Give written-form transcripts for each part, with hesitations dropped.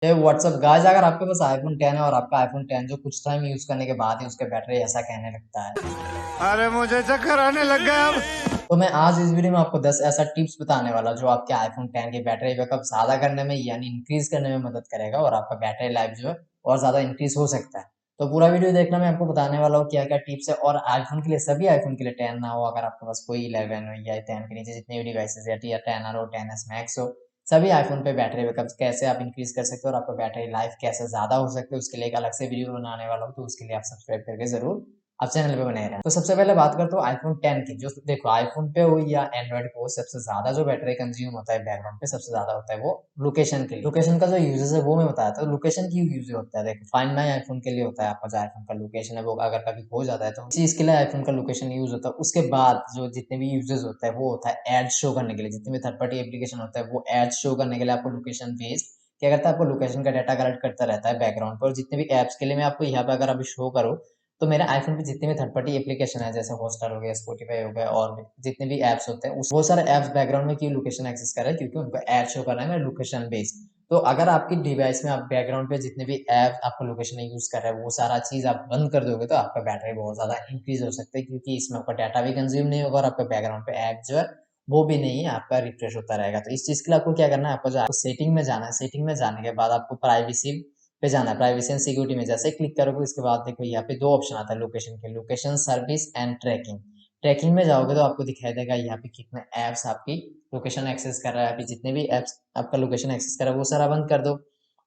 ये WhatsApp guys, अगर आपके पास आईफोन 10 है और आपका आईफोन 10 जो कुछ टाइम यूज करने के बाद ही उसका बैटरी ऐसा कहने लगता है। अरे मुझे चक्कर आने लग गया अब। तो मैं आज इस वीडियो में आपको 10 ऐसा टिप्स बताने वाला जो आपके आईफोन 10 की बैटरी बैकअप ज्यादा करने में यानी इंक्रीज करने में मदद करेगा और आपका बैटरी लाइफ जो है और ज्यादा इंक्रीज हो सकता है। तो पूरा वीडियो देखना, मैं आपको बताने वाला हूँ क्या क्या टिप्स है। और आईफोन के लिए, सभी आईफोन के लिए 10 ना हो, अगर आपके पास कोई 11 हो या 10 के नीचे जितने भी डिवाइसेस या 10 हो, 10s मैक्स हो, सभी आईफोन पे बैटरी बैकअप कैसे आप इंक्रीज कर सकते हो और आपका बैटरी लाइफ कैसे ज्यादा हो सकते है, उसके लिए एक अलग से वीडियो बनाने वाला हूँ। तो उसके लिए आप सब्सक्राइब करके जरूर आप चैनल पे बने रहें। तो सबसे पहले बात करते हो आईफोन 10 की। जो देखो, आईफोन पे हो या एंड्रॉइड पे हो, सबसे ज्यादा जो बैटरी कंज्यूम होता है बैकग्राउंड पे सबसे ज्यादा होता है वो लोकेशन के लिए। लोकेशन का जो यूजेस है वो मैं बताया था। लोकेशन क्यों यूज होता है, देखो फाइंड माई आईफोन के लिए होता है। आपका जो आईफोन का लोकेशन है वो अगर कभी खो जाता है तो इस चीज के लिए आईफोन का लोकेशन यूज होता है। उसके बाद जो जितने भी यूजेस होता है वो होता है एड शो करने के लिए। जितने भी थर्ड पार्टी एप्लीकेशन होता है वो एड शो करने के लिए आपको लोकेशन बेस्ड क्या करता है, आपको लोकेशन का डाटा कलेक्ट करता रहता है बैकग्राउंड पर। और जितने भी एप्स के लिए मैं आपको यहाँ पे अगर अभी शो करूँ, तो मेरे आईफोन पे जितने भी थर्ड पार्टी एप्लीकेशन है जैसे हॉटस्टार हो गया, स्पॉटिफाई हो गया और भी जितने भी एप्स होते हैं, उस वो सारे एप्स बैकग्राउंड में क्यों लोकेशन एक्सेस कर रहे हैं, क्योंकि उनको ऐड शो कर रहा है लोकेशन बेस्ड। तो अगर आपकी डिवाइस में आप बैकग्राउंड पे जितने भी ऐप आपका लोकेशन यूज कर रहे हैं वो सारा चीज आप बंद कर दोगे तो आपका बैटरी बहुत ज्यादा इंक्रीज हो सकता है, क्योंकि इसमें आपका डाटा भी कंज्यूम नहीं होगा और आपका बैकग्राउंड पे ऐप जो है वो भी नहीं है, आपका रिफ्रेश होता रहेगा। तो इस चीज के लिए आपको क्या करना है, आपको जो आपको सेटिंग में जाना है। सेटिंग में जाने के बाद आपको प्राइवेसी पे जाना है। प्राइवेसी एंड सिक्योरिटी में जैसे क्लिक करोगे उसके बाद देखो यहाँ पे दो ऑप्शन आता है लोकेशन के, location service and tracking. Tracking में जाओगे तो आपको दिखाई देगा यहाँ पे कितने एप्स आपकी लोकेशन एक्सेस कर रहा है। अभी जितने भी एप्स आपका लोकेशन एक्सेस कर रहा है वो सारा बंद कर दो।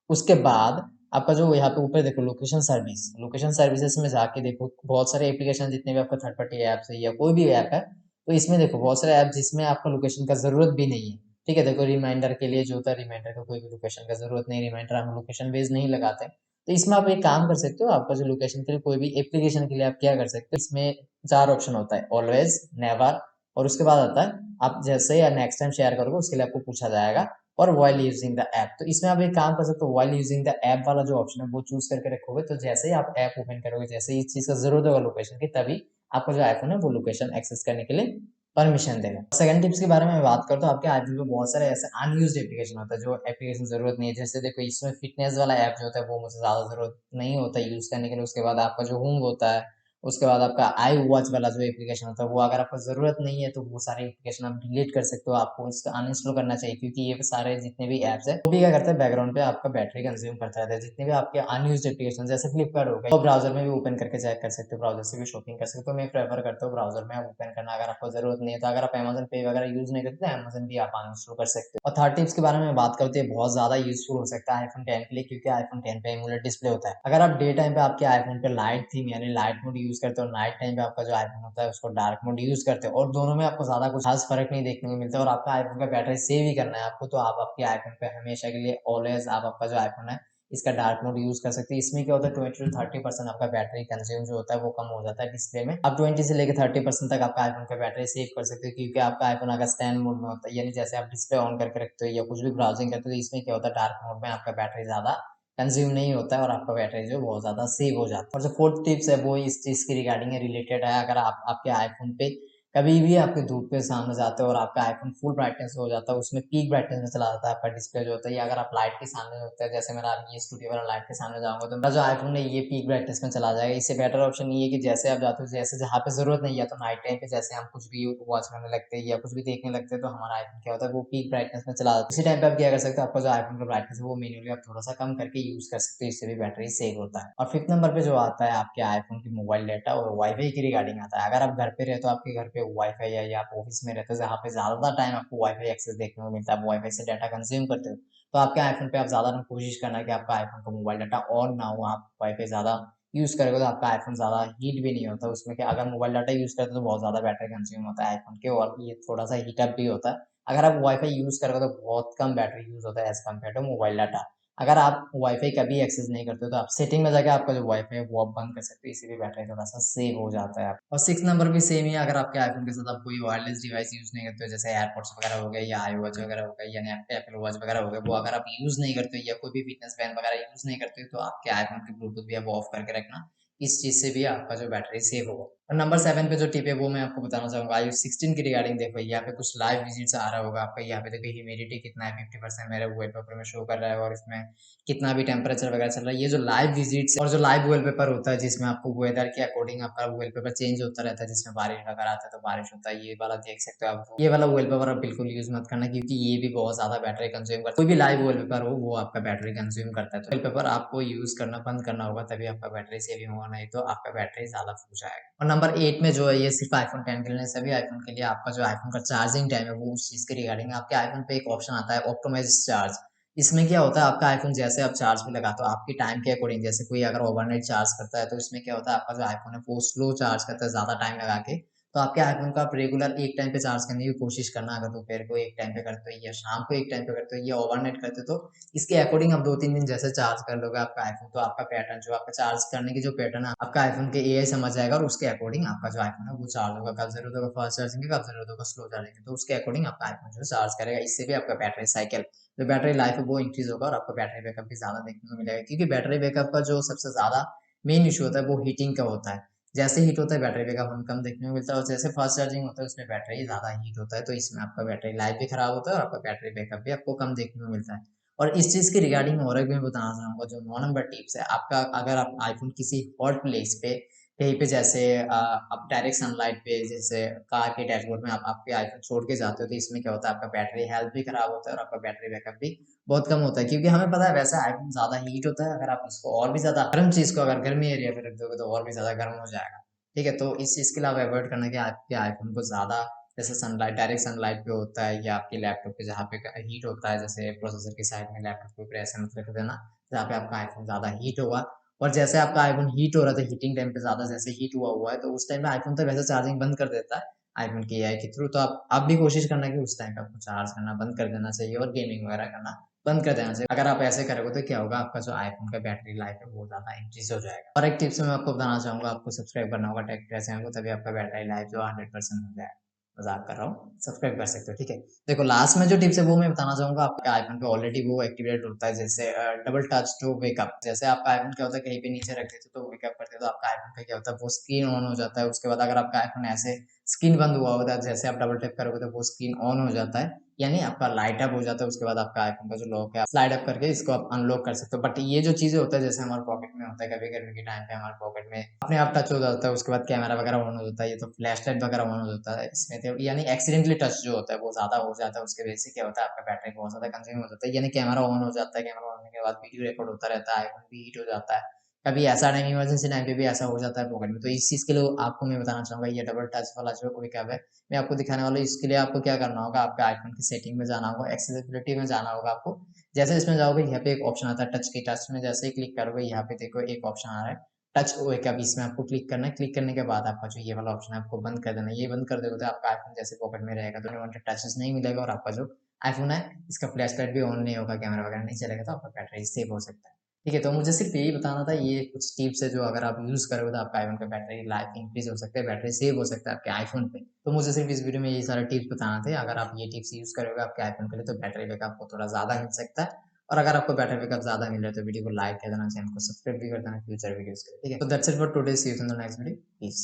उसके बाद आपका जो यहाँ पे ऊपर देखो लोकेशन सर्विस, लोकेशन सर्विसेज में जाके देखो बहुत सारे एप्लीकेशन जितने भी आपका थर्ड पार्टी ऐप्स है या कोई भी ऐप है, तो इसमें देखो बहुत सारे ऐप जिसमें आपको लोकेशन का जरूरत भी नहीं है। ठीक है, देखो रिमाइंडर के लिए जो होता है, रिमाइंडर का कोई भी लोकेशन का जरूरत नहीं, रिमाइंडर हम लोकेशन बेस्ड नहीं लगाते। तो इसमें आप एक काम कर सकते हो, आपका जो लोकेशन के लिए कोई भी एप्लीकेशन के लिए आप क्या कर सकते हो, इसमें चार ऑप्शन होता है, ऑलवेज, नेवर, और उसके बाद आता है आप जैसे या नेक्स्ट टाइम शेयर करोगे उसके लिए आपको पूछा जाएगा, और वाइल यूजिंग द ऐप। तो इसमें आप एक काम कर सकते हो, वाइल यूजिंग द ऐप वाला जो ऑप्शन है वो चूज करके रखोगे तो जैसे ही आप ऐप ओपन करोगे, जैसे ही इस चीज का जरूरत होगा लोकेशन की, तभी आपका जो आईफोन है वो लोकेशन एक्सेस करने के लिए परमिशन देगा। सेकंड टिप्स के बारे में बात करता हूँ, आपके आईफोन में बहुत सारे ऐसे अनयूज्ड एप्लीकेशन होता है जो एप्लीकेशन जरूरत नहीं है। जैसे देखो इसमें फिटनेस वाला ऐप जो होता है वो मुझे ज्यादा जरूरत नहीं होता है यूज करने के लिए। उसके बाद आपका जो होम होता है, उसके बाद आपका आई वॉच वाला जो एप्लीकेशन होता है वो अगर आपको जरूरत नहीं है तो वो सारे एप्लीकेशन आप डिलीट कर सकते हो। आपको इसका अनइंस्टॉल करना चाहिए, क्योंकि ये सारे जितने भी एप्स है वो भी क्या करते हैं, बैकग्राउंड पे आपका बैटरी कंज्यूम करता रहता है। जितने भी आपके अनयूज्ड एप्लीकेशन जैसे फ्लिपकार्ट हो गया, तो ब्राउजर में भी ओपन करके चेक कर सकते हो, ब्राउजर से भी शॉपिंग कर सकते हो। मैं प्रेफर करता हूँ ब्राउजर में ओपन करना। अगर आपको जरूरत नहीं है तो अगर आप अमेजन पे वगैरह यूज नहीं करते, अमेजन भी आप अनइंस्टॉल कर सकते हो। और थर्ड टिप्स के बारे में बात करते हैं, बहुत ज्यादा यूजफुल हो सकता है आईफोन 10 के लिए, क्योंकि आईफोन 10 पे एमुलेट डिस्प्ले होता है। अगर आप डे टाइम पे आपके आईफोन पे लाइट थीम यानी लाइट मोड यूज करते हो, नाइट टाइम पे आपका जो आईफोन होता है उसको डार्क मोड यूज करते हो, और दोनों में आपको ज्यादा कुछ खास फर्क नहीं देखने को मिलता है, और आपका आईफोन का बैटरी सेव ही करना है आपको, तो आप आपके आईफोन पे हमेशा के लिए ऑलवेज आप आपका जो आईफोन है इसका डार्क मोड यूज कर सकते हैं। इसमें क्या होता है, 20 to 30% आपका बैटरी कंज्यूम जो होता है वो कम हो जाता है डिस्प्ले में। आप 20 से लेकर 30% तक आपका आईफोन का बैटरी सेव कर सकते हो, क्योंकि आपका आईफोन अगर स्टैंड मोड में होता है यानी जैसे आप डिस्प्ले ऑन करके रखते हो या कुछ भी ब्राउजिंग करते हो, तो इसमें क्या होता है, डार्क मोड में आपका बैटरी ज्यादा कंज्यूम नहीं होता है और आपका बैटरी जो बहुत ज्यादा सेव हो जाता है। और जो फोर्थ टिप्स है वो इस चीज की रिगार्डिंग रिलेटेड है। अगर आप आपके आईफोन पे कभी भी आपके धूप के सामने जाते हो और आपका आईफोन फुल ब्राइटनेस हो जाता है, उसमें पीक ब्राइटनेस में चला जाता है आपका डिस्प्ले जो होता है, या अगर आप लाइट के सामने होता है, जैसे मेरा ये स्टूडियो वाला लाइट के सामने जाऊंगा तो मेरा जो आईफोन है ये पीक ब्राइटनेस में चला जाएगा। इससे बेटर ऑप्शन ये है कि जैसे आप जाते हो, जैसे जहाँ पे जरूरत नहीं है, तो नाइट टाइम पे जैसे हम कुछ भी वॉच करने लगते हैं या कुछ भी देखने लगते हैं तो हमारा आईफोन क्या होता है, वो पीक ब्राइटनेस में चला जाता है। इसी टाइम पे आप क्या कर सकते हो, आपका जो आईफोन का ब्राइटनेस है वो मैन्युअली आप थोड़ा सा कम करके यूज कर सकते हो, इससे भी बैटरी सेव होता है। और फिफ्थ नंबर पे जो आता है आपके आईफोन की मोबाइल डाटा और वाईफाई की रिगार्डिंग आता है। अगर आप घर पे रहते हो, आपके घर पे वाईफाई है या आप ऑफिस में रहते हो जहाँ पे ज्यादा टाइम आपको वाईफाई एक्सेस देखने को मिलता है, आप वाईफाई से डाटा कंज्यूम करते हो, तो आपके आईफोन पे आप ज्यादा कोशिश करना कि आपका आईफोन का मोबाइल डाटा ऑन ना हो। आप वाईफाई ज्यादा यूज करोगे तो आपका आईफोन ज्यादा हीट भी नहीं होता उसमें, कि अगर मोबाइल डाटा यूज करते हो तो बहुत ज्यादा बैटरी कंज्यूम होता है आईफोन के, और ये थोड़ा सा हीटअप भी होता है। अगर आप वाईफाई यूज करोगे तो बहुत कम बैटरी यूज होता है as compare to mobile data. अगर आप वाईफाई कभी एक्सेस नहीं करते हो तो आप सेटिंग में जाकर आपका जो वाईफाई है वो आप बंद कर सकते हो, इसी भी बैटरी थोड़ा सा सेव हो जाता है। और सिक्स नंबर भी सेम ही है, अगर आपके आईफोन के साथ आप कोई वायरलेस डिवाइस यूज नहीं करते हो, जैसे एयरपोर्ट्स वगैरह हो गए या आई वॉच वगैरह हो गए या एप्पल वॉच वगैरह हो गए, वो अगर आप यूज नहीं करते हो या कोई भी फिटनेस बैंड वगैरह यूज नहीं करते हो, तो आपके आईफोन के ब्लूटूथ भी आप ऑफ करके रखना। इस चीज से भी आपका जो बैटरी सेव होगा। और नंबर 7 पे जो टिप है वो मैं आपको बताना चाहूँगा iOS 16 की रिगार्डिंग। देखो यहाँ पे कुछ लाइव विजिट्स आ रहा होगा आपका। यहाँ पे देखो ह्यूमिडिटी कितना है, 50% मेरे वॉलपेपर में शो कर रहा है और इसमें कितना भी टेम्परेचर वगैरह चल रहा है। ये जो लाइव विजिट्स और जो लाइव वॉलपेपर होता है जिसमें आपको वेदर के अकॉर्डिंग आपका वॉलपेपर चेंज होता रहता है, जिसमें बारिश वगैरह आता है तो बारिश होता है, ये वाला देख सकते हो आप। ये वाला वॉलपेपर आप बिल्कुल यूज मत करना क्योंकि ये भी बहुत ज्यादा बैटरी कंज्यूम करता है। कोई भी लाइव वॉलपेपर हो वो आपका बैटरी कंज्यूम करता है, तो वॉलपेपर आपको यूज करना बंद करना होगा, तभी आपका बैटरी सेविंग होगा, नहीं तो आपका बैटरी ज्यादा फूक जाएगा। और नंबर 8 में जो है ये सिर्फ iPhone 10 के लिए, सभी iPhone के लिए आपका जो iPhone का चार्जिंग टाइम है वो उस चीज के रिगार्डिंग आपके iPhone पे एक ऑप्शन आता है ऑप्टिमाइज चार्ज। इसमें क्या होता है, आपका iPhone जैसे आप चार्ज पे लगाते हो आपकी टाइम के अकॉर्डिंग, जैसे कोई अगर ओवरनाइट चार्ज करता है तो इसमें क्या होता है, आपका जो iPhone है वो स्लो चार्ज करता है ज्यादा टाइम लगा के। तो आपके iPhone को आप रेगुलर एक टाइम पे चार्ज करने की कोशिश करना। अगर दोपहर को एक टाइम पे करते हो या शाम को एक टाइम पे करते हो या ओवरनाइट करते हो तो इसके अकॉर्डिंग आप 2-3 दिन जैसे चार्ज कर लोगे आपका iPhone, तो आपका पैटर्न जो आपका चार्ज करने की जो पैटर्न है आपका iPhone के AI समझ जाएगा और उसके अकॉर्डिंग आपका जो iPhone है वो चार्ज होगा। कब जरूरत होगा फास्ट चार्जिंग की, कब जरूरत होगा स्लो चार्जिंग, तो उसके अकॉर्डिंग आपका iPhone जो चार्ज करेगा। इससे भी आपका बैटरी साइकिल जो बैटरी लाइफ है वो इंक्रीज होगा और आपको बैटरी बैकअप भी ज्यादा देखने को मिलेगा। क्योंकि बैटरी बैकअप का जो सबसे ज्यादा मेन इशू होता है वो हीटिंग का होता है। जैसे हीट होता है बैटरी बैकअप हम कम देखने को मिलता है, और जैसे फास्ट चार्जिंग होता है उसमें बैटरी ज्यादा हीट होता है, तो इसमें आपका बैटरी लाइफ भी खराब होता है और आपका बैटरी बैकअप भी आपको कम देखने को मिलता है। और इस चीज की रिगार्डिंग और एक मैं बताना चाहूंगा, जो 9 नंबर टिप्स है आपका, अगर आप आईफोन किसी हॉट प्लेस पे कहीं पे जैसे आप डायरेक्ट सनलाइट पे जैसे कार के डैशबोर्ड में आप आपके आईफोन छोड़ के जाते हो, तो इसमें क्या होता है आपका बैटरी हेल्थ भी खराब होता है और आपका बैटरी बैकअप भी बहुत कम होता है। क्योंकि हमें पता है वैसे आईफोन ज्यादा हीट होता है, अगर आप इसको और भी ज्यादा गर्म चीज को अगर गर्मी एरिया पे रख दोगे तो और भी ज्यादा गर्म हो जाएगा। ठीक है, तो इस चीज के लिए आप अवॉइड करना कि आपके आईफोन को ज्यादा जैसे सनलाइट डायरेक्ट सनलाइट पे होता है या आपके लैपटॉप पे जहाँ पे हीट होता है, जैसे प्रोसेसर की साइड में लैपटॉप के ऊपर ऐसे मत रख देना जहाँ पे आपका आईफोन ज्यादा हीट होगा। और जैसे आपका आईफोन हीट हो रहा था, हीटिंग टाइम पे ज्यादा जैसे हीट हुआ है, तो उस टाइम पे आईफोन तो वैसे चार्जिंग बंद कर देता है आईफोन की एआई के थ्रू। तो आप भी कोशिश करना कि उस टाइम पे आपको चार्ज करना बंद कर देना चाहिए और गेमिंग वगैरह करना बंद कर देना चाहिए। अगर आप ऐसे करोगे तो क्या होगा, आपका जो आईफोन का बैटरी लाइफ है वो ज्यादा इंक्रीज हो जाएगा। और एक टिप्स मैं आपको बताना चाहूंगा, आपको सब्सक्राइब करना होगा टेक चैनल को, तभी आपका बैटरी लाइफ जो 100% हो जाएगा। मजाक कर रहा हूँ, सब्सक्राइब कर सकते हो। ठीक है, देखो लास्ट में जो टिप्स है वो मैं बताना चाहूंगा। आपके आईफोन पे ऑलरेडी वो एक्टिवेट होता है, जैसे डबल टच टू वेकअप। जैसे आपका आईफोन क्या होता है, कहीं पे नीचे रख देते तो वेकअप करते तो आपका आईफोन का क्या होता है, वो स्क्रीन ऑन हो जाता है। उसके बाद अगर आपका आईफोन ऐसे स्क्रीन बंद हुआ होता है, जैसे आप डबल टैप करोगे तो वो स्क्रीन ऑन हो जाता है, यानी आपका लाइट अप हो जाता है। उसके बाद आपका आईफोन का जो लॉक है स्लाइड अप करके इसको आप अनलॉक कर सकते हो। बट ये जो चीजें होता है, जैसे हमारे पॉकेट में होता है, कभी गर्मी के टाइम पे हमारे पॉकेट में अपने आप टच हो जाता है, उसके बाद कैमरा वगैरह ऑन हो जाता है, ये तो फ्लैश लाइट वगैरह ऑन हो जाता है इसमें, तो यानी एक्सीडेंटली टच जो होता है वो ज्यादा हो जाता है। उसके वजह से क्या होता है, आपका बैटरी बहुत ज्यादा कंज्यूम हो जाता है, यानी कैमरा ऑन हो जाता है। कैमरा ऑन होने के बाद वीडियो रिकॉर्ड होता रहता है, आईफोन भी हीट हो जाता है। कभी ऐसा टाइम इमरजेंसी टाइम पे भी ऐसा हो जाता है पॉकेट में। तो इस चीज के लिए आपको मैं बताना चाहूंगा, ये डबल टच वाला जो विकल्प है मैं आपको दिखाने वाला हूँ। इसके लिए आपको क्या करना होगा, आपके आईफोन की सेटिंग में जाना होगा, एक्सेसिबिलिटी में जाना होगा आपको। जैसे इसमें जाओगे यहाँ पे एक ऑप्शन आता है टच की, टच में जैसे ही क्लिक करोगे यहाँ पे देखो एक ऑप्शन आ रहा है टच वेकअप, इसमें आपको क्लिक करना है। क्लिक करने के बाद आपका जो ये वाला ऑप्शन है आपको बंद कर देना है। ये बंद कर दोगे तो आपका आईफोन जैसे पॉकेट में रहेगा तो अनवांटेड टचेस नहीं मिलेगा और आपका जो आईफोन है इसका फ्लैश लाइट भी ऑन नहीं होगा, कैमरा वगैरह नहीं चलेगा, तो आपका बैटरी सेव हो सकता है। ठीक है, तो मुझे सिर्फ यही बताना था, ये कुछ टिप्स है जो अगर आप यूज करोगे तो आपका आईफोन का बैटरी लाइफ इंक्रीज हो सकता है, बैटरी सेव हो सकता है आपके आईफोन पे। तो मुझे सिर्फ इस वीडियो में ये सारे टिप्स बताना थे। अगर आप ये टिप्स यूज करोगे आपके आईफोन के लिए तो बैटरी बैकअप आपको थोड़ा ज्यादा मिल सकता है। और अगर आपको बैटरी बैकअप ज्यादा मिल रहा है तो वीडियो को लाइक कर देना, चैनल को सब्सक्राइब भी कर देना फ्यूचर वीडियोस के लिए। ठीक है, तो that's it for today, see you in the next video, piece.